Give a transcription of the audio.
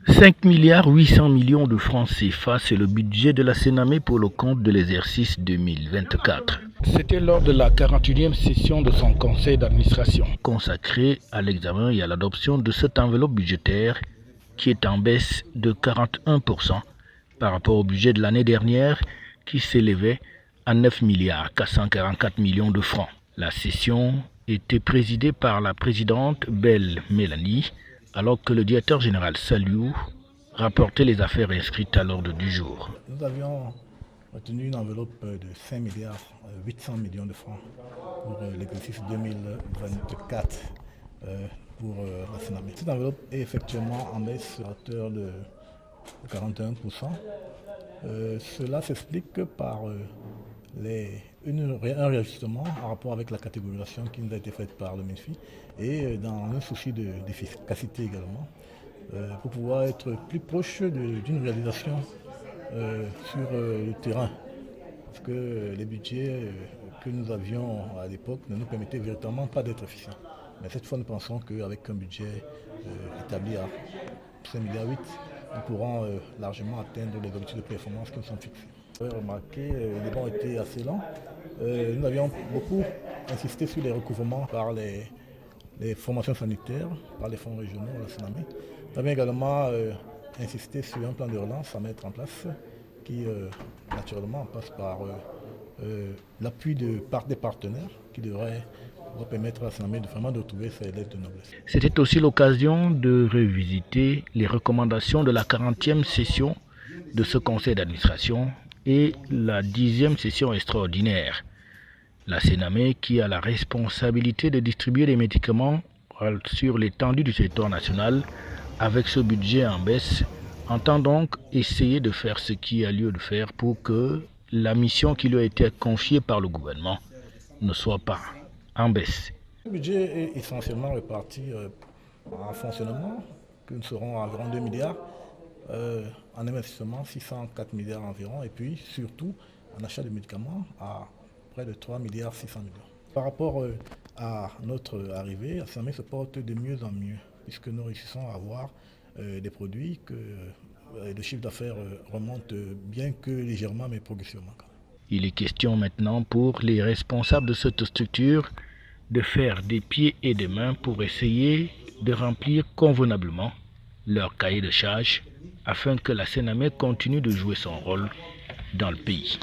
5,8 milliards de francs CFA, c'est le budget de la Sénamé pour le compte de l'exercice 2024. C'était lors de la 41e session de son conseil d'administration, consacrée à l'examen et à l'adoption de cette enveloppe budgétaire qui est en baisse de 41% par rapport au budget de l'année dernière qui s'élevait à 9,444 milliards de francs. La session était présidée par la présidente Belle Mélanie, alors que le directeur général Saliou rapportait les affaires inscrites à l'ordre du jour. Nous avions retenu une enveloppe de 5,8 milliards de francs pour l'exercice 2024 pour la Sénamé. Cette enveloppe est effectivement en baisse à hauteur de 41%. Cela s'explique par un réajustement en rapport avec la catégorisation qui nous a été faite par le MINFI et dans un souci d'efficacité également, pour pouvoir être plus proche d'une réalisation sur le terrain. Parce que les budgets que nous avions à l'époque ne nous permettaient véritablement pas d'être efficients. Mais cette fois, nous pensons qu'avec un budget établi à 5,8 milliards, nous pourrons largement atteindre les objectifs de performance qui nous sont fixés. Vous avez remarqué, les débats ont été assez longs. Nous avions beaucoup insisté sur les recouvrements par les formations sanitaires, par les fonds régionaux, la Sénamé. Nous avions également insisté sur un plan de relance à mettre en place qui, naturellement, passe par l'appui des partenaires qui devrait permettre à la Sénamé de vraiment de retrouver ses lettres de noblesse. C'était aussi l'occasion de revisiter les recommandations de la 40e session de ce conseil d'administration et la 10e session extraordinaire. La Sénamé, qui a la responsabilité de distribuer les médicaments sur l'étendue du territoire national, avec ce budget en baisse, entend donc essayer de faire ce qui a lieu de faire pour que la mission qui lui a été confiée par le gouvernement ne soit pas en baisse. Le budget est essentiellement réparti en fonctionnement, que nous serons à environ 2 milliards, en investissement 604 milliards environ, et puis surtout en achat de médicaments à près de 3,6 milliards. Par rapport à notre arrivée, la Sénamé se porte de mieux en mieux, puisque nous réussissons à avoir des produits que le chiffre d'affaires remonte bien que légèrement, mais progressivement. Il est question maintenant pour les responsables de cette structure de faire des pieds et des mains pour essayer de remplir convenablement leur cahier de charges afin que la Sénamé continue de jouer son rôle dans le pays.